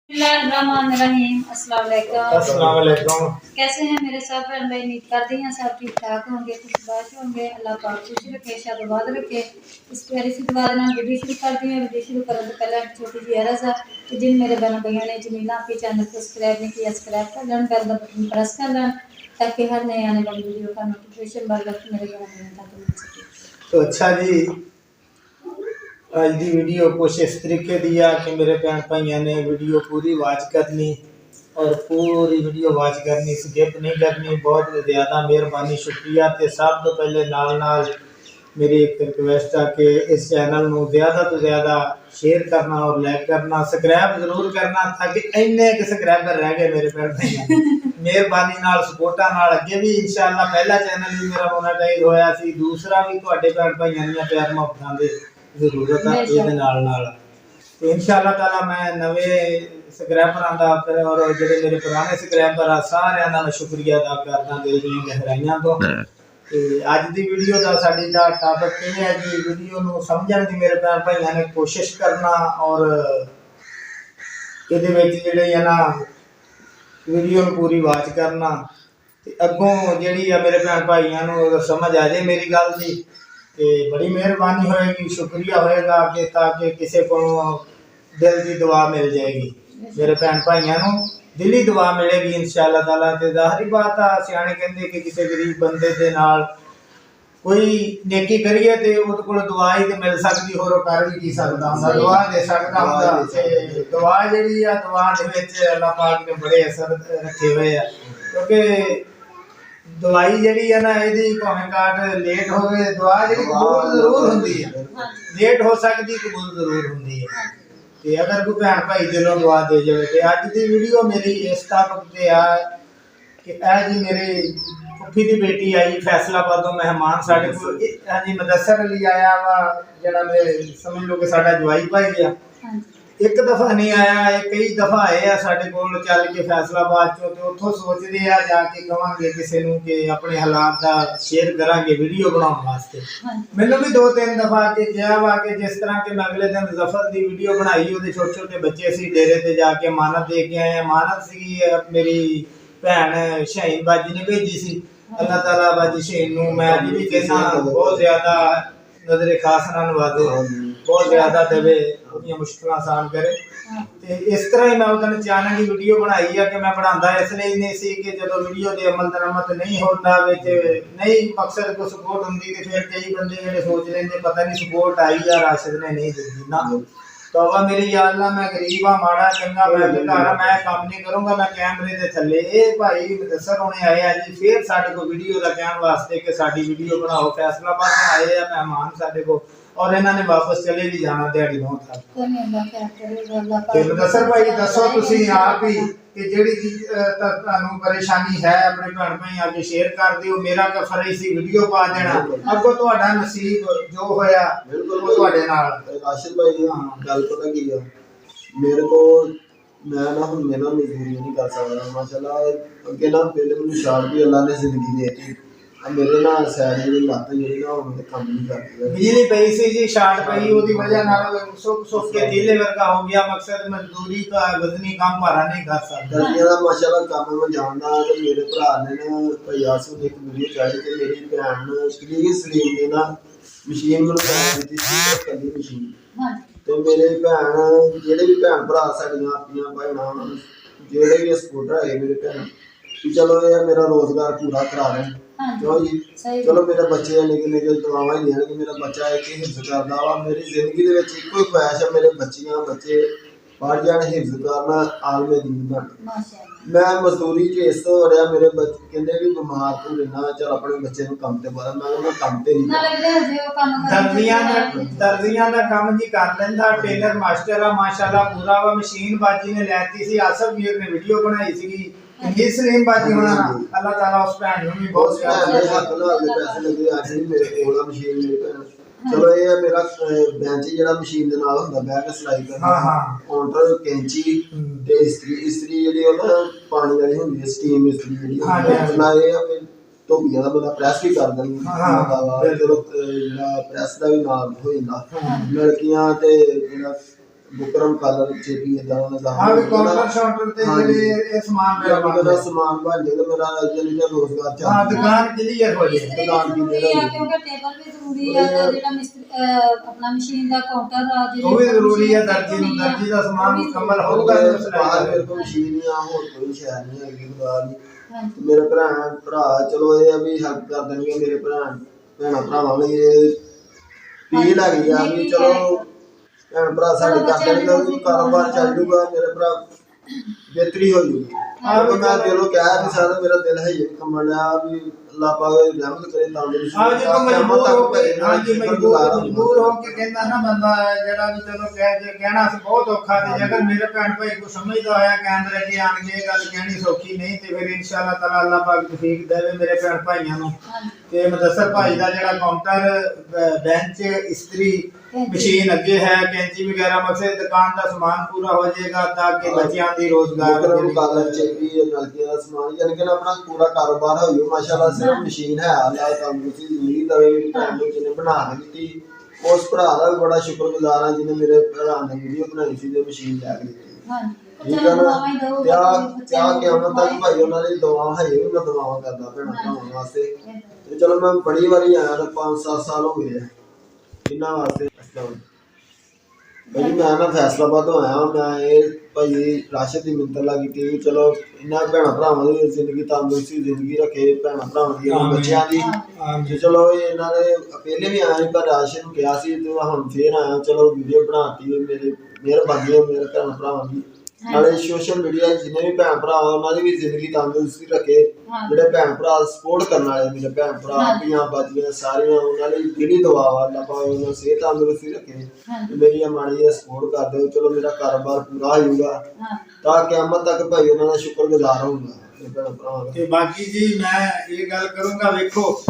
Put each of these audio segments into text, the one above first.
बिस्मिल्लाहिर्रहमानिर्रहीम। अस्सलाम अस्सलाम वालेकुम। कैसे हैं मेरे सब बहन भाई? उम्मीद करती हैं सब ठीक ठाक होंगे, खुशबाश होंगे। अल्लाह पाक खुश रखे, शादाबाद रखे। इस प्यारी सी दुआ नाल वीडियो शुरू करती हैं। वीडियो शुरू करने से पहले छोटी सी अर्ज़ है कि जिन मेरे बहन भाइयों ने जमीना आपके चैनल को सब्सक्राइब नहीं किया, सब्सक्राइब कर लें, बेल का बटन प्रेस कर लें ताकि हर नए आने वाली वीडियो का नोटिफिकेशन बर वक्त मेरे बहन भाइयों तक मिल सके। तो अच्छा जी, आज की वीडियो कुछ इस तरीके दी आ कि मेरे भैन भाइयों ने वीडियो पूरी वाच करनी और पूरी वीडियो वाच करनी, स्किप नहीं करनी। बहुत ज़्यादा मेहरबानी, शुक्रिया। तो सब तो पहले नाल मेरी एक रिक्वेस्ट है कि इस चैनल में ज़्यादा तो ज़्यादा शेयर करना और लाइक करना, सब्सक्राइब जरूर करना ताकि इन्ने के सब्सक्राइबर रह गए मेरे भैन भाइयों। मेहरबानी नाल सपोर्टा नाल अगे भी इंशाअल्लाह पहला चैनल भी मेरा मोनेटाइज होया सी, दूसरा भी तुहाडे भैन भाइयों दी प्यार मुहब्बतां दे जरूरत है ये नाल नाल। तो इंशाअल्लाह ताला मैं नवे सब्सक्राइबरां दा और जेडे मेरे पुराने सब्सक्राइबर आ सारियां दा मैं शुक्रिया अदा करदा दिल दी गहराइयां तो। ते अज दी वीडियो दा साडी दा टॉपिक ये है कि वीडियो नु समझण दी मेरे भैन भाइयों ने कोशिश करना और इहदे विच जेडे है ना वीडियो नु पूरी वाच करना ते अगों जेडी है मेरे भैन भाइयों नु समझ आ जाए मेरी गल दी ते बड़ी मेहरबानी होएगी, शुक्रिया होएगा कि ताकि किसी को दिल की दुआ मिल जाएगी। मेरे भैन भाइयों को दिली दुआ मिलेगी इंशाअल्लाह ताला। ते जाहिर बात आ, सियाने कहंदे कि किसी गरीब बंदे दे नाल कोई नेकी करिए ते उहदे कोल दुआ ही ते मिल सकदी, होर कर भी की सकदा हुंदा, दुआ दे सकदा हुंदा। ते दुआ जेहड़ी आ दुआ दे विच अल्लाह पाक ने बड़े असर रखे हुए आ, क्योंकि दवाई जी है ना यदि भावें काट लेट हो दुआ जी कबूल जरूर होंगी है, लेट हो सकती कबूल जरूर होंगी है। तो अगर कोई भैन भाई दिलों दुआ दे जाए तो अज की वीडियो मेरी इस टॉपिक पे आ कि जी मेरी फुफी की बेटी आई फैसलाबादों मेहमान साढ़े को जी मुदस्सर अली आया वा जरा मेरे समझ लो कि साडा जवाई भाई गया। एक दफा नहीं आया, कई दफा आए साडे कोल चल के फैसलाबाद चो, तो उथों सोचते आ जाके कहांगे किसी नूं कि अपने हालात दा शेयर करांगे वीडियो बनाउण वास्ते। मैनूं भी 2-3 दफा के कहा वा कि जिस तरह के मैं अगले दिन जफर दी वीडियो बनाई, उहदे छोटे छोटे बच्चे सी डेरे ते जाके मानत दे के आए। मानत सी मेरी भैन शाहीन बाजी ने भेजी सी। अल्लाह ताला बाजी शाहीन नूं मैं अज भी कहना बहुत ज्यादा नजरे खास नाल नवाजे, बहुत ज्यादा देवे, मुश्किल आसान करे। ते इस तरह ही मैं उस दिन चैनल की वीडियो बनाई है कि मैं बनांदा इसलिए नहीं सी कि जो वीडियो दे अमल दरामद नहीं होता विच नहीं मकसद को सपोर्ट होंदी ते फिर कई बंदे जेडे सोच लेंदे पता नहीं सपोर्ट आई या राशिद ने नहीं दी ना। तौबा मेरी या अल्लाह, मैं गरीब आ, माड़ा चंगा मैं बेकार, मैं काम नहीं करूंगा, मैं कैमरे दे थल्ले। ए भाई मुदस्सर होने आए आ जी फिर साडे को वीडियो दा कहण वास्ते कि साडी वीडियो बनाओ, फैसलाबाद में आए आ मेहमान साडे को और इन्होंने वापस चले भी जाना दिहाड़ी नौ तक। मुदस्सर भाई दसो तुसी आप ही कि जेड़ी तुहानू परेशानी है अपने भैन भाई आगे शेयर कर दियो। मेरा का फर्ज सी वीडियो पा देना, अगो तुहाडा नसीब जो होया बिल्कुल वो तुहाडे नाल। राशिद भाई गल पता की है मेरे को मैं ना हम मेरा मजदूरी नहीं कर सकता माशाल्लाह। अगे ना पहले मैंने शार्ट भी अल्लाह ने जिंदगी देती, अब मेरे ना सैड जी लत्त जी ना हुन काम नहीं करती। बिजली पई सी जी, शार्ट पई, ओदी वजह नाल सुख के दिले वर्गा हो गया। मकसद मजदूरी का वजनी काम भारा नहीं कर सकता। गर्मियां दा माशाल्लाह काम में जानदा ते मेरे भरा ने ना भाई आसू एक वीडियो चाही ते मेरी भैन प्लीज स्लीम ने ना मशीन में दी सी कली मशीन। तो मेरे भैन जेडे भी भैन भरा साडियां अपनियां भैनां जेडे भी सपोर्टर है मेरे भैन कि चलो ये मेरा रोजगार पूरा करा दें। क्यों जी चलो मेरे बच्चे निके निके दुआवां ही देन कि मेरा बच्चा एक हिफ्ज करदा वा। मेरी जिंदगी दे विच इक्को ही ख्वाहिश है मेरे बच्चे पढ़ जाण, हिफ्ज करना, आलमे दीन बन। मैं मजदूरी च इस वड़िया मेरे बच्चे कहंदे भी बीमार तू रहना, चल अपने बच्चे नूं काम ते पा। मैं काम ते नहीं दर्जियां दा काम जी कर लेंदा, टेलर मास्टर आ माशाल्लाह पूरा वा। मशीन बाजी ने लैती सी, आसफ मीर ने वीडियो बनाई सी इंग्लिश सलीम बाजी होना ना। अल्लाह ताला उस भैन नूं भी बहुत पैसे लगे आज भी मेरे कोल मशीन मेरे भैन। चलो ये मेरा बेंच जेड़ा मशीन दे नाल हुंदा बैठ के सिलाई करना, काउंटर कैंची ते इस्त्री जेडी हो ना पानी वाली हुंदी है, स्टीम इस्त्री जेडी ना ये धोबियां दा बंदा प्रेस भी कर दिंदा। चलो जेड़ा प्रेस दा भी नाल हो जांदा। लड़कियां ते जेड़ा ਬੁਕਰਮ ਕਲਰ ਚੇਪੀ ਇਦਾਂ ਦਾ ਹਾਂ ਵੀ ਕਾਊਂਟਰ ਸ਼ਾਊਂਟਰ ਤੇ ਜਿਹੜੇ ਇਹ ਸਮਾਨ ਮੇਰਾ ਬਣ ਮੇਰਾ ਗਿਆ ਸਮਾਨ ਬਣ ਜਾਏਗਾ, ਮੇਰਾ ਜਿਹੜਾ ਰੋਜ਼ਗਾਰ ਚੱਲ ਹਾਂ ਦੁਕਾਨ ਕਲੀਅਰ ਹੋ ਜਾਏ। ਦੁਕਾਨ ਦੀ ਜ਼ਰੂਰੀ ਆ ਜਿਹੜਾ ਕਿਉਂਕਿ ਟੇਬਲ ਵੀ ਜ਼ਰੂਰੀ ਆ ਤੇ ਜਿਹੜਾ ਆਪਣਾ ਮਸ਼ੀਨ ਦਾ ਕਾਊਂਟਰ ਆ ਉਹ ਵੀ ਜ਼ਰੂਰੀ ਹੈ, ਦਰਜੀ ਦਾ ਸਮਾਨ ਮੁਕੰਮਲ ਹੋਊਗਾ ਤੇ ਉਸ ਬਾਹਰ ਮੇਰੇ ਕੋਲ ਮਸ਼ੀਨ ਹੀ ਆ, ਹੋਰ ਕੋਈ ਸ਼ੈ ਨਹੀਂ ਹੈਗੀ ਬਾਹਰ ਦੀ। ਮੇਰੇ ਭਰਾ ਚਲੋ ਇਹ ਆ ਵੀ ਹੈਲਪ ਕਰ ਦੇਣਗੇ, ਮੇਰੇ ਭੈਣਾਂ ਭਰਾਵਾਂ ਲਈ ਇਹ ਫੀਲ ਹੈਗੀ ਆ ਵੀ ਚਲੋ ਭੈਣ ਭਰਾ ਸਾਡੇ ਕਰ ਦੇਣਗੇ, ਕਾਰੋਬਾਰ ਚੱਲ ਜੂਗਾ, ਮੇਰੇ ਭਰਾ ਬਿਹਤਰੀ ਹੋ ਜੂਗੀ। ਮੈਂ ਦਿਲੋਂ ਕਹਿ ਨਹੀਂ ਸਕਦਾ, ਮੇਰਾ ਦਿਲ ਹੈ ਹੀ ਕੰਮਣ ਆ ਵੀ ਅੱਲਾਹ ਪਾਕ ਰਹਿਮਤ ਕਰੇ ਤੰਦਰੁਸਤੀ। ਹਾਂ ਜੀ ਮਜਬੂਰ ਹੋ ਕੇ, ਹਾਂ ਜੀ ਮਜਬੂਰ ਹੋ ਕੇ ਕਹਿੰਦਾ ਨਾ ਬੰਦਾ ਜਿਹੜਾ ਵੀ ਚਲੋ ਕਹਿਣਾ ਸੀ ਬਹੁਤ ਔਖਾ ਤੇ ਅਗਰ ਮੇਰੇ ਭੈਣ ਭਾਈ ਕੋ ਸਮਝਦਾ ਹੋਇਆ ਕੈਮਰੇ ਅੱਗੇ ਆਣ ਕੇ ਗੱਲ ਕਹਿਣੀ ਸੌਖੀ ਨਹੀਂ ਤੇ ਫਿਰ ਇਨਸ਼ਾਅੱਲਾ ਤਾਲਾ ਅੱਲਾਹ ਪਾਕ ਤੌਫੀਕ ਦੇਵੇ ਮੇਰੇ ਭੈਣ ਭਾਈਆਂ ਨੂੰ। ਤੇ ਮੁਦੱਸਰ ਭਾਈ ਦਾ ਜਿਹੜਾ ਕਾਊਂਟਰ ਬੈਂਚ ਇਸਤਰੀ ਮਸ਼ੀਨ ਅੱਗੇ ਹੈ, ਕੈਂਚੀ ਵਗੈਰਾ ਮਕਸਦ ਦੁਕਾਨ ਦਾ ਸਮਾਨ ਪੂਰਾ ਹੋ ਜਾਏਗਾ ਤਾਂ ਕਿ ਬੱਚਿਆਂ ਦੀ ਰੋਜ਼ਗਾਰ ਕਾਗਜ਼ ਚੇਪੀ ਨਲਕੀਆਂ ਦਾ ਸਮਾਨ ਯਾਨੀ ਕਿ ਆਪਣਾ ਪੂਰਾ ਕਾਰੋਬਾਰ ਹੋ ਜਾਊ। ਮਾਸ਼ਾਅੱਲਾ ਸਿਰਫ ਮਸ਼ੀਨ ਹੈ, ਅੱਲਾਹ ਤੰਦਰੁਸਤੀ ਜ਼ਿੰਦਗੀ ਦੇਵੇ। ਮੇਰੀ ਭੈਣ ਨੂੰ ਜਿਹਨੇ ਬਣਾ ਕੇ ਦਿੱਤੀ ਉਸ ਭਰਾ ਦਾ ਵੀ ਬੜਾ ਸ਼ੁਕਰਗੁਜ਼ਾਰ ਹਾਂ ਜਿਹਨੇ ਮੇਰੇ ਭਰਾ ਨੇ ਵੀਡੀਓ ਬਣਾਈ ਸੀ ਤੇ ਮਸ਼ੀਨ ਲੈ ਕੇ ਦਿੱਤੀ। ਠੀਕ ਹੈ ਨਾ, ਕਿਆ ਕਿਆਮਤ ਤੱਕ ਭਾਈ ਉਹਨਾਂ ਦੀ ਦੁਆ ਹੈ, ਵੀ ਮੈਂ ਦੁਆਵਾਂ ਕਰਦਾ ਭੈਣਾਂ ਭਰਾਵਾਂ ਵਾਸਤੇ। ਤੇ ਚਲੋ ਮੈਂ ਬੜੀ ਵਾਰੀ ਆਇਆ ਤਾਂ 5-7 ਸਾਲ ਹੋ ਗਏ ਆ ਇਹਨਾਂ ਵਾਸਤੇ। ਭਾਈ ਮੈਂ ਨਾ ਫੈਸਲਾਬਾਦ ਤੋਂ ਆਇਆ, ਮੈਂ ਇਹ ਭਾਈ ਰਾਸ਼ਦ ਦੀ ਮਿੰਤਲਾ ਕੀਤੀ ਵੀ ਚਲੋ ਇਹਨਾਂ ਭੈਣਾਂ ਭਰਾਵਾਂ ਦੀ ਜ਼ਿੰਦਗੀ ਤੰਦਰੁਸਤੀ ਜ਼ਿੰਦਗੀ ਰੱਖੇ, ਭੈਣਾਂ ਭਰਾਵਾਂ ਦੀ ਬੱਚਿਆਂ ਦੀ। ਚਲੋ ਇਹਨਾਂ ਨੇ ਪਹਿਲੇ ਵੀ ਆਇਆ ਪਰ ਰਾਸ਼ਦ ਨੂੰ ਕਿਹਾ ਸੀ ਤੇ ਹੁਣ ਫੇਰ ਆਇਆ, ਚਲੋ ਵੀਡੀਓ ਬਣਾਤੀ ਮੇਰੇ ਮਿਹਰਬਾਨੀ ਹੈ ਮੇਰੇ ਭੈਣਾਂ ਭਰਾਵਾਂ ਦੀ। ਨਾਲੇ ਸੋਸ਼ਲ ਮੀਡੀਆ ਜਿੰਨੇ ਵੀ ਭੈਣ ਭਰਾ ਉਹਨਾਂ ਦੀ ਵੀ ਜ਼ਿੰਦਗੀ ਤੰਦਰੁਸਤੀ ਰੱਖੇ, ਜਿਹੜੇ ਭੈਣ ਭਰਾ ਸਪੋਰਟ ਕਰਨ ਵਾਲੇ ਮੇਰੇ ਭੈਣ ਭਰਾ ਧੀਆਂ ਬਾਜੀਆਂ ਸਾਰੀਆਂ ਉਹਨਾਂ ਲਈ ਦਿਲੀ ਦੁਆ ਵਾ ਅੱਲਾਹ ਪਾਕ ਉਹਨਾਂ ਸਿਹਤ ਤੰਦਰੁਸਤੀ ਰੱਖੇ। ਮੇਰੀ ਮਾੜੀ ਜਿਹੀ ਸਪੋਰਟ ਕਰ ਦਿਓ, ਚਲੋ ਮੇਰਾ ਕਾਰੋਬਾਰ ਪੂਰਾ ਹੋ ਜਾਊਗਾ ਤਾਂ ਕਿਆਮਤ ਤੱਕ ਭਾਈ ਉਹਨਾਂ ਦਾ ਸ਼ੁਕਰਗੁਜ਼ਾਰ ਹੋਊਗਾ ਮੇਰੇ ਭੈਣ ਭਰਾ। ਤੇ ਬਾਕੀ ਜੀ ਮੈਂ ਇਹ ਗੱਲ ਕਰੂੰਗਾ, ਵੇਖੋ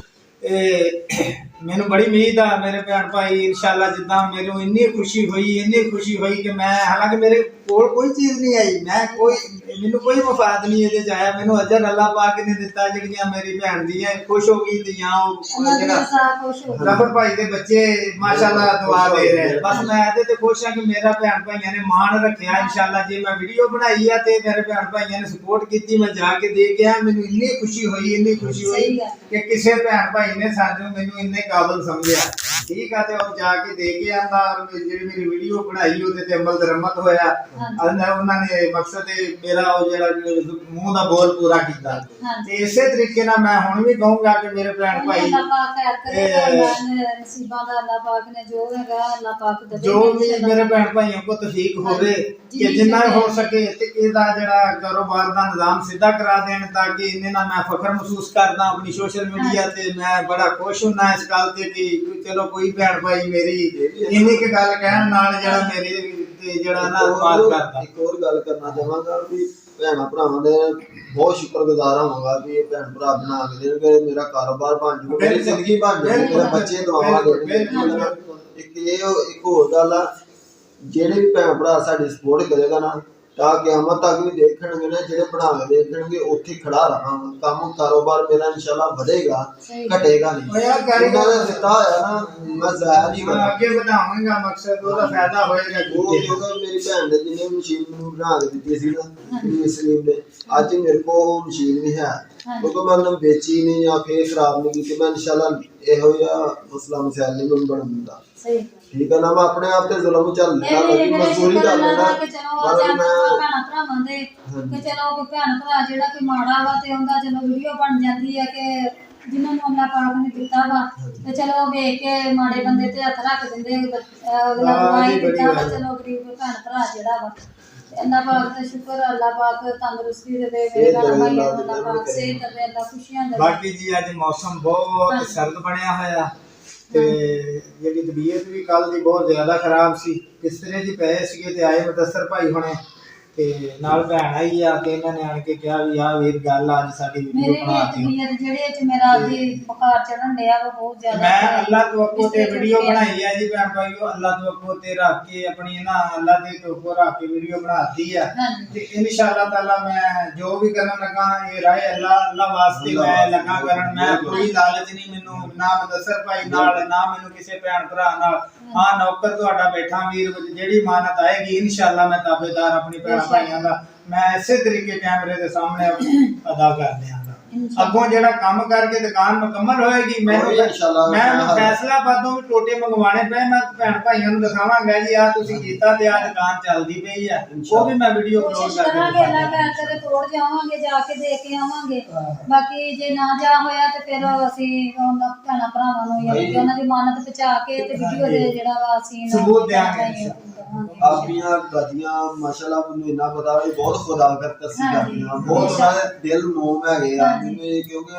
ਮੈਨੂੰ ਬੜੀ ਉਮੀਦ ਆ ਮੇਰੇ ਭੈਣ ਭਾਈ ਇਨਸ਼ਾਅੱਲਾ ਜਿੱਦਾਂ ਮੈਨੂੰ ਇੰਨੀ ਖੁਸ਼ੀ ਹੋਈ ਕਿ ਮੈਂ ਹਾਲਾਂਕਿ ਮੇਰੇ ਕੋਲ ਕੋਈ ਚੀਜ਼ ਨਹੀਂ ਆਈ, ਮੈਨੂੰ ਕੋਈ ਮਫਾਦ ਨਹੀਂ ਇਹਦੇ ਚ ਆਇਆ, ਮੈਨੂੰ ਅਜਰ ਅੱਲਾਹ ਪਾਕ ਨੇ ਦਿੱਤਾ ਜਿਹੜੀਆਂ ਮੇਰੀ ਭੈਣ ਦੀਆਂ ਖੁਸ਼ ਹੋ ਗਈ ਧੀਆਂ ਜਿਹੜਾ ਜ਼ਫਰ ਭਾਈ ਦੇ ਬੱਚੇ ਮਾਸ਼ਾਅੱਲਾ ਦੁਆ ਦੇ ਰਹੇ। ਬਸ ਮੈਂ ਇਹਦੇ ਤੇ ਖੁਸ਼ ਹਾਂ ਕਿ ਮੇਰਾ ਭੈਣ ਭਾਈਆਂ ਨੇ ਮਾਣ ਰੱਖਿਆ। ਇਨਸ਼ਾਅੱਲਾ ਜੇ ਮੈਂ ਵੀਡੀਓ ਬਣਾਈ ਆ ਤੇ ਮੇਰੇ ਭੈਣ ਭਾਈਆਂ ਨੇ ਸਪੋਰਟ ਕੀਤੀ, ਮੈਂ ਜਾ ਕੇ ਦੇ ਕੇ ਆਇਆ, ਮੈਨੂੰ ਇੰਨੀ ਖੁਸ਼ੀ ਹੋਈ ਕਿ ਕਿਸੇ ਭੈਣ ਭਾਈ ਨੇ ਮੈਨੂੰ ਇੰਨੇ ਕਾਬਲ ਸਮਝਿਆ। ਠੀਕ ਆ ਤੇ ਉਹ ਜਾ ਕੇ ਦੇ ਕੇ ਆਂਦਾ ਔਰ ਜਿਹੜੀ ਮੇਰੀ ਵੀਡੀਓ ਬਣਾਈ ਉਹਦੇ ਤੇ ਅਮਲ ਦਰਮਤ ਹੋਇਆ। ਉਹਨਾਂ ਨੇ ਮਕਸਦ ਮੇਰਾ ਉਹ ਜਿਹੜਾ ਮੂੰਹ ਦਾ ਬੋਲ ਪੂਰਾ ਕੀਤਾ। ਤੇ ਇਸੇ ਤਰੀਕੇ ਨਾਲ ਮੈਂ ਹੁਣ ਵੀ ਕਹੂੰਗਾ ਕਿ ਮੇਰੇ ਭੈਣ ਭਾਈ ਜੋ ਵੀ ਮੇਰੇ ਭੈਣ ਭਾਈਆਂ ਕੋ ਤੌਫੀਕ ਹੋਵੇ ਕਿ ਜਿੰਨਾ ਹੋ ਸਕੇ ਤੇ ਇਹਦਾ ਜਿਹੜਾ ਕਾਰੋਬਾਰ ਦਾ ਨਿਜ਼ਾਮ ਸਿੱਧਾ ਕਰਾ ਦੇਣ ਤਾਂ ਕਿ ਇਹਨੇ ਨਾਲ ਮੈਂ ਫਖਰ ਮਹਿਸੂਸ ਕਰਦਾ ਆਪਣੀ ਸੋਸ਼ਲ ਮੀਡੀਆ ਤੇ। ਮੈਂ ਬੜਾ ਖੁਸ਼ ਹੁੰਦਾ ਇਸ ਗੱਲ ਤੇ ਕਿ ਚਲੋ ਕੋਈ ਭੈਣ ਭਾਈ ਮੇਰੀ ਇੰਨੀ ਕੁ ਗੱਲ ਕਹਿਣ ਨਾਲ ਜਿਹੜਾ ਮੇਰੇ ਤੇ ਜਿਹੜਾ ਨਾ ਮਾਫ ਕਰਦਾ। ਇੱਕ ਹੋਰ ਗੱਲ ਕਰਨਾ ਚਾਹਾਂਗਾ ਵੀ ਭੈਣਾਂ ਭਰਾਵਾਂ ਦੇ ਬਹੁਤ ਸ਼ੁਕਰਗੁਜ਼ਾਰ ਹੋਵਾਂਗਾ ਵੀ ਇਹ ਭੈਣ ਭਰਾ ਬਣਾ ਕੇ ਦੇਣਗੇ, ਮੇਰਾ ਕਾਰੋਬਾਰ ਬਣ ਜੂਗਾ, ਮੇਰੀ ਜ਼ਿੰਦਗੀ ਬਣ ਜੂਗੀ, ਮੇਰੇ ਬੱਚੇ ਦੁਆਵਾਂ ਦੇਣਗੇ। ਇੱਕ ਹੋਰ ਗੱਲ ਆ, ਜਿਹੜੇ ਵੀ ਭੈਣ ਭਰਾ ਸਾਡੀ ਸਪੋਰਟ ਕਰੇਗਾ ਨਾ ਤਾਂ ਕਿਆਮਤ ਤੱਕ ਵੀ ਦੇਖਣਗੇ ਨਾ, ਜਿਹੜੇ ਬਣਾ ਕੇ ਦੇਖਣਗੇ ਉੱਥੇ ਖੜਾ ਰਹਾਂਗਾ। ਕੰਮ ਕਾਰੋਬਾਰ ਮੇਰਾ ਇਨਸ਼ਾਅੱਲਾ ਵਧੇਗਾ, ਘਟੇਗਾ ਨਹੀਂ। ਇਹਨਾਂ ਨੇ ਦਿੱਤਾ ਹੋਇਆ ਨਾ ਮੈਂ ਜ਼ਾਇਆ ਨਹੀਂ ਕਰਾਂ, ਅੱਗੇ ਵਧਾਵਾਂਗਾ, ਮਕਸਦ ਉਹਦਾ ਫਾਇਦਾ ਹੋਏਗਾ। ਕਿਉਂਕਿ ਮੇਰੀ ਭੈਣ ਨੇ ਜਿਹਨੇ ਮਸ਼ੀਨ ਨੂੰ ਬਣਾ ਕੇ ਦਿੱਤੀ ਸੀ ਨਾ ਸਲੀਮ ਨੇ, ਅੱਜ ਮੇਰੇ ਕੋਲ ਮਸ਼ੀਨ ਵੀ ਹੈ ਕਿਉਂਕਿ ਮੈਂ ਉਹਨੂੰ ਵੇਚੀ ਨਹੀਂ ਜਾਂ ਫੇਰ ਖਰਾਬ ਨਹੀਂ ਕੀਤੀ। ਮੈਂ ਇਨਸ਼ਾਅੱਲਾ ਇਹੋ ਜਿਹਾ ਮਸਲਾ ਮਸੈਲ ਨਹੀਂ ਮੈਨੂੰ ਬਣਨ ਦਿੰਦਾ। ਠੀਕ ਹੈ ਨਾ, ਮੈਂ ਆਪਣੇ ਆਪ ਤੇ ਜ਼ੁਲਮ ਚੱਲ ਲੈਣਾ, ਮਜ਼ਦੂਰੀ ਕਰ ਲੈਣਾ। ਚਲੋ ਭੈਣ ਭਰਾ ਜਿਹੜਾ ਕੋਈ ਮਾੜਾ ਵਾ ਤੇ ਉਹਦਾ ਚਲੋ ਵੀਡੀਓ ਬਣ ਜਾਂਦੀ ਹੈ ਕਿ ਜਿਨ੍ਹਾਂ ਨੂੰ ਅੱਲਾਹ ਪਾਕ ਨੇ ਦਿੱਤਾ ਵਾ ਤੇ ਚਲੋ ਵੇਖ ਕੇ ਮਾੜੇ ਬੰਦੇ ਤੇ ਹੱਥ ਰੱਖ ਦਿੰਦੇ ਅਗਲਾ ਦਵਾਈ ਦਿੱਤਾ ਵਾ। ਚਲੋ ਗਰੀਬ ਭੈਣ ਭਰਾ ਜਿਹੜਾ ਵਾ ਅੱਲਾਹ ਪਾਕ ਦਾ ਸ਼ੁਕਰ, ਅੱਲਾਹ ਪਾਕ ਤੰਦਰੁਸਤੀ ਦੇਵੇ, ਮੇਰੇ ਭੈਣ ਭਾਈਆਂ ਨੂੰ ਅੱਲਾਹ ਪਾਕ ਸਿਹਤ ਦੇਵੇ, ਅੱਲਾਹ ਖੁਸ਼ੀਆਂ ਦੇਵੇ। ਬਾਕੀ ਜੀ ਅੱਜ ਮੌਸਮ ਬਹੁਤ ਸਰਦ ਬਣਿਆ ਹੋਇਆ ਤੇ ਜਿਹੜੀ ਤਬੀਅਤ ਵੀ ਕੱਲ ਦੀ ਬਹੁਤ ਜ਼ਿਆਦਾ ਖਰਾਬ ਸੀ। ਬਿਸਤਰੇ 'ਚ ਪਏ ਸੀਗੇ ਤੇ ਆਏ ਮੁਦੱਸਰ ਭਾਈ ਹੁਣੇ ਤੇ ਨਾਲ ਭੈਣ ਆਈ ਆ ਤੇ ਇਹਨਾਂ ਨੇ ਆਣ ਕੇ ਕਿਹਾ ਵੀ ਆਹ ਵੀਰ ਗੱਲ ਅੱਜ ਸਾਡੀ ਵੀਡੀਓ ਬਣਾ ਦਿਓ। ਜਿਹੜੇ ਚ ਮੇਰਾ ਦੀ ਬੁਖਾਰ ਚੜਨ ਡਿਆ ਵਾ ਬਹੁਤ ਜ਼ਿਆਦਾ। ਮੈਂ ਅੱਲਾਹ ਤੋਂ ਅੱਗੋਂ ਤੇ ਵੀਡੀਓ ਬਣਾਈ ਆ ਜੀ ਭੈਣ ਭਾਈਓ, ਅੱਲਾਹ ਤੋਂ ਅੱਗੋਂ ਤੇ ਰੱਖ ਕੇ ਆਪਣੀ ਨਾ ਅੱਲਾਹ ਦੇ ਤੋਂ ਅੱਗੋਂ ਰੱਖ ਕੇ ਵੀਡੀਓ ਬਣਾਤੀ ਆ ਤੇ ਇਨਸ਼ਾਅੱਲਾ ਤਾਲਾ ਮੈਂ ਜੋ ਵੀ ਕਰਨ ਲੱਗਾ ਇਹ ਰਾਏ ਅੱਲਾਹ ਵਾਸਤੇ ਮੈਂ ਲੱਗਾ ਕਰਨ। ਮੈਂ ਕੋਈ ਲਾਲਚ ਨਹੀਂ, ਮੈਨੂੰ ਨਾ ਮੁਦੱਸਰ ਭਾਈ ਨਾਲ ਨਾ ਮੈਨੂੰ ਕਿਸੇ ਭੈਣ ਭਰਾ ਨਾਲ ਹਾਂ ਨੌਕਰ ਤੁਹਾਡਾ ਬੈਠਾ ਵੀਰ ਜਿਹੜੀ ਮਾਨਤ ਆਏਗੀ ਇਨਸ਼ਾਅੱਲਾ ਮੈਂ ਤਾਬੇਦਾਰ ਆਪਣੀ ਭੈਣ ਭਾਈਆਂ ਦਾ ਮੈਂ ਇਸੇ ਤਰੀਕੇ ਕੈਮਰੇ ਦੇ ਸਾਹਮਣੇ ਅਦਾ ਕਰ ਦਿਆਂਗਾ। ਅੱਗੋਂ ਜਿਹੜਾ ਕੰਮ ਕਰਕੇ ਦੁਕਾਨ ਮੁਕੰਮਲ ਹੋਏਗੀ ਮੈਂ ਫੈਸਲਾਬਾਦੋਂ ਵੀ ਟੋਟੇ ਮੰਗਵਾਣੇ ਪਏ ਮੈਂ ਭੈਣ ਭਾਈਆਂ ਨੂੰ ਦਿਖਾਵਾਂਗਾ ਜੀ ਆ ਤੁਸੀਂ ਕੀਤਾ ਤੇ ਆ ਦੁਕਾਨ ਚੱਲਦੀ ਪਈ ਆ ਉਹ ਵੀ ਮੈਂ ਵੀਡੀਓ ਅਪਲੋਡ ਕਰਕੇ ਅੱਲਾਹ ਕਰੇ ਤੋੜ ਜਾਵਾਂਗੇ ਜਾ ਕੇ ਦੇ ਕੇ ਆਵਾਂਗੇ। ਬਾਕੀ ਜੇ ਨਾ ਜਾ ਹੋਇਆ ਤੇ ਫਿਰ ਅਸੀਂ ਉਹਨਾਂ ਭੈਣਾਂ ਭਰਾਵਾਂ ਨੂੰ ਯਾਨੀ ਕਿ ਉਹਨਾਂ ਦੀ ਮਾਨਤ ਪਹੁੰਚਾ ਕੇ ਤੇ ਵੀਡੀਓ ਦੇ ਜਿਹੜਾ ਵਾ ਅਸੀਂ ਸਬੂਤ ਦਿਆਂਗੇ। ਆਪਣੀਆਂ ਦਾਦੀਆਂ ਮਾਸ਼ਾਅੱਲਾ ਮੈਨੂੰ ਇੰਨਾ ਪਤਾ ਵੀ ਬਹੁਤ ਖੁਦਾ ਕਰਤਸੀ ਕਰਦੀਆਂ ਬਹੁਤ ਉਹਨਾਂ ਦੇ ਦਿਲ ਮੋਮ ਹੈਗੇ ਆ ਜਿਵੇਂ ਕਿਉਂਕਿ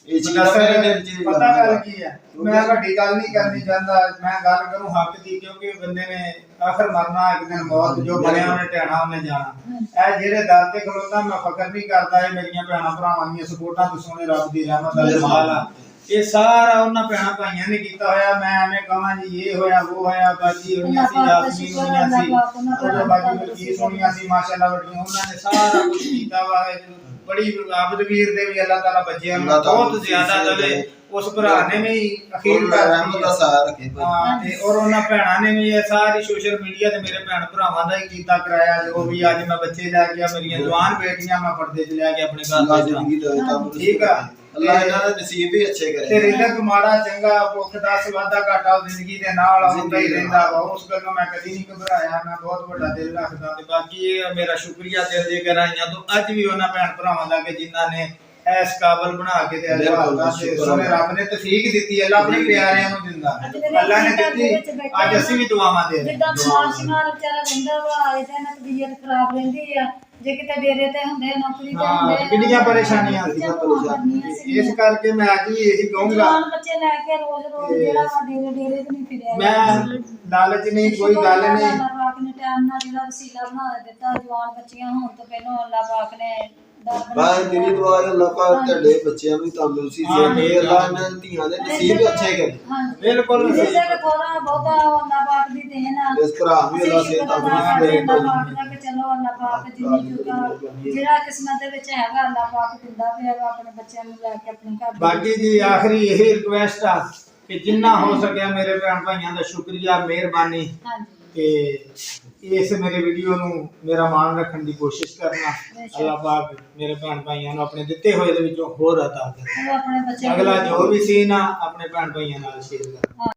ਇਹ ਚੀਜ਼ਾਂ ਮੇਰੇ ਦਿਲ 'ਚ ਪਤਾ ਗੱਲ ਕੀ ਹੈ ਮੈਂ ਵੱਡੀ ਗੱਲ ਨਹੀਂ ਕਰਨੀ ਚਾਹੁੰਦਾ ਮੈਂ ਗੱਲ ਕਰੂੰ ਹੱਕ ਦੀ ਕਿਉਂਕਿ ਬੰਦੇ ਨੇ ਆਖਰ ਮਰਨਾ ਇੱਕ ਦਿਨ ਮੌਤ ਜੋ ਬਣਿਆ ਉਹਨੇ ਟਹਿਣਾ ਉਹਨੇ ਜਾਣਾ। ਇਹ ਜਿਹੜੇ ਦਰ ਤੇ ਖਲੋਤਾ ਮੈਂ ਫਕਰ ਨਹੀਂ ਕਰਦਾ ਇਹ ਮੇਰੀਆਂ ਭੈਣਾਂ ਭਰਾਵਾਂ ਦੀਆਂ ਸਪੋਰਟਾਂ ਤੋਂ ਸੋਹਣੇ ਰੱਬ ਦੀ ਰਹਿਮਤ ਦਾ ਜਮਾਲ ਆ ਇਹ ਸਾਰਾ ਉਹਨਾਂ ਭੈਣਾਂ ਭਾਈਆਂ ਨੇ ਕੀਤਾ ਹੋਇਆ। ਮੈਂ ਐਵੇਂ ਕਹਾਂ ਜੀ ਇਹ ਹੋਇਆ ਉਹ ਹੋਇਆ ਬਾਜੀ ਹੋਈਆਂ ਸੀ ਜਾਸਮੀਨ ਹੋਈਆਂ ਸੀ ਉਹ ਬਾਜੀ ਬਲਕੀਸ ਹੋਈਆਂ ਸੀ ਮਾਸ਼ਾਅੱਲਾ ਵੱਡੀਆਂ ਉਹਨਾਂ ਨੇ ਸਾਰਾ ਕੁਝ ਕੀਤਾ ਵਾ। ਬੜੀ ਆਬਦ ਵੀਰ ਦੇ ਵੀ ਅੱਲਾਹ ਤਾਲਾ ਬੱਚਿਆਂ ਨੂੰ ਬਹੁਤ ਜ਼ਿਆਦਾ ਦਵੇ ਉਸ ਭਰਾ ਨੇ ਵੀ ਅਖੀਰ ਰਹਿਮਤ ਦਾ ਸਹਾਰਾ ਰੱਖੇ ਤੇ ਔਰ ਉਹਨਾਂ ਭੈਣਾਂ ਨੇ ਵੀ ਇਹ ਸਾਰੀ ਸੋਸ਼ਲ ਮੀਡੀਆ ਤੇ ਮੇਰੇ ਭੈਣ ਭਰਾਵਾਂ ਦਾ ਹੀ ਕੀਤਾ ਕਰਾਇਆ ਜੋ ਵੀ ਅੱਜ ਮੈਂ ਬੱਚੇ ਲੈ ਗਿਆ ਮੇਰੀਆਂ ਜਵਾਨ ਬੇਟੀਆਂ ਮੈਂ ਪਰਦੇ 'ਚ ਲੈ ਕੇ ਆਪਣੇ ਘਰ ਜ਼ਿੰਦਗੀ ਦੇ ਠੀਕ ਆ ਅੱਲਾਹ ਇਹਨਾਂ ਦੇ ਨਸੀਬ ਵੀ ਅੱਛੇ ਕਰੇ ਤੇ ਰਿਜ਼ਕ ਮਾੜਾ ਚੰਗਾ ਭੁੱਖ ਦਾ ਸਵਾਦਾ ਘਾਟਾ ਜ਼ਿੰਦਗੀ ਦੇ ਨਾਲ ਆਉਂਦਾ ਹੀ ਰਹਿੰਦਾ ਵਾ ਉਸ ਗੱਲੋਂ ਮੈਂ ਕਦੀ ਨਹੀਂ ਘਬਰਾਇਆ ਮੈਂ ਬਹੁਤ ਵੱਡਾ ਦਿਲ ਰੱਖਦਾ ਤੇ ਬਾਕੀ ਇਹ ਮੇਰਾ ਸ਼ੁਕਰੀਆ ਦਿਲ ਦੇ ਗਹਿਰਾਈਆਂ ਤੋਂ ਅੱਜ ਵੀ ਉਹਨਾਂ ਭੈਣ ਭਰਾਵਾਂ ਦਾ ਕਿ ਜਿਨ੍ਹਾਂ ਨੇ ਐਸ ਕਾਬਲ ਬਣਾ ਕੇ ਤੇ ਅੱਲਾਹ ਸੋਨੇ ਰੱਬ ਨੇ ਤੌਫੀਕ ਦਿੱਤੀ ਅੱਲਾਹ ਆਪਣੇ ਪਿਆਰਿਆਂ ਨੂੰ ਦਿੰਦਾ ਅੱਲਾਹ ਨੇ ਦਿੱਤੀ ਅੱਜ ਅਸੀਂ ਵੀ ਦੁਆਵਾਂ ਦੇ ਰਹੇ ਜਿੱਦਾਂ ਸਮਾਨ ਸ਼ਿਮਾਰ ਵਿਚਾਰਾ ਰਹਿੰਦਾ ਵਾ ਇਹਦੇ ਨਾਲ ਤਬੀਅਤ ਖਰਾਬ ਰਹਿੰਦੀ ਆ ਜੇ ਕਿਤੇ ਡੇਰੇ ਤੇ ਹੁੰਦੇ ਨੌਕਰੀ ਤੇ ਹੁੰਦੇ ਕਿੰਨੀਆਂ ਪਰੇਸ਼ਾਨੀਆਂ ਇਸ ਕਰਕੇ ਮੈਂ ਅੱਜ ਵੀ ਇਹੀ ਕਹੂੰਗਾ ਜਵਾਨ ਬੱਚੇ ਲੈ ਕੇ ਰੋਜ਼ ਜਿਹੜਾ ਵਾ ਡੇਰੇ ਤੇ ਨਹੀਂ ਫਿਰਿਆ ਮੈਂ ਲਾਲਚ ਨਹੀਂ ਕੋਈ ਗੱਲ ਨਹੀਂ ਅੱਲਾਹ ਪਾਕ ਨੇ ਟਾਈਮ ਨਾਲ ਜਿਹੜਾ ਵਸੀਲਾ ਬਣਾ ਦਿੱਤਾ ਜਵਾਨ ਬੱਚੀਆਂ ਹੋਣ ਤੋਂ ਪਹਿਲਾਂ ਅੱਲਾਹ ਪਾਕ ਨੇ ਬਾਈ ਤੇਰੀ ਦੁਆ ਹੈ ਅੱਲਾਹ ਪਾਕ ਤੁਹਾਡੇ ਬੱਚਿਆਂ ਨੂੰ ਤੰਦਰੁਸਤੀ ਦੇ ਅੱਲਾਹ ਇਹਨਾਂ ਧੀਆਂ ਦੇ ਨਸੀਬ ਅੱਛੇ ਕਰੇ ਬਿਲਕੁਲ ਇਸੇ ਦੇ ਥੋੜਾ ਬਹੁਤਾ ਅੱਲਾਹ ਪਾਕ ਦੀ ਦੇਣ ਆ ਇਸ ਭਰਾ ਵੀ ਅੱਲਾਹ ਸੇ ਤੰਦਰੁਸਤੀ ਦੇ ਅੱਲਾਹ ਪਾਕ ਦਾ ਕਿ ਚਲੋ ਅੱਲਾਹ ਪਾਕ ਜਿੰਨੀ ਜਿਹੜਾ ਕਿਸਮਤ ਦੇ ਵਿੱਚ ਹੈਗਾ ਅੱਲਾਹ ਪਾਕ ਦਿੰਦਾ ਪਿਆ ਆਪਣੇ ਬੱਚਿਆਂ ਨੂੰ ਲੈ ਕੇ ਆਪਣੇ ਘਰ ਬਾਕੀ ਜੀ ਆਖਰੀ ਇਹ ਰਿਕੁਐਸਟ ਆ ਕਿ ਜਿੰਨਾ ਹੋ ਸਕਿਆ ਮੇਰੇ ਭੈਣ ਭਾਈਆਂ ਦਾ ਸ਼ੁਕਰੀਆ ਮਿਹਰਬਾਨੀ ਤੇ ਇਸ ਮੇਰੇ ਵੀਡੀਓ ਨੂੰ ਮੇਰਾ ਮਾਣ ਰੱਖਣ ਦੀ ਕੋਸ਼ਿਸ਼ ਕਰਨਾ ਅੱਲਾਹ ਪਾਕ ਮੇਰੇ ਭੈਣ ਭਾਈਆਂ ਨੂੰ ਆਪਣੇ ਦਿੱਤੇ ਹੋਏ ਦੇ ਵਿੱਚੋਂ ਹੋਰ ਅਤਾ ਕਰੇ। ਅਗਲਾ ਜੋ ਵੀ ਸੀ ਨਾ ਆਪਣੇ ਭੈਣ ਭਾਈਆਂ ਨਾਲ ਸ਼ੇਅਰ ਕਰਨਾ।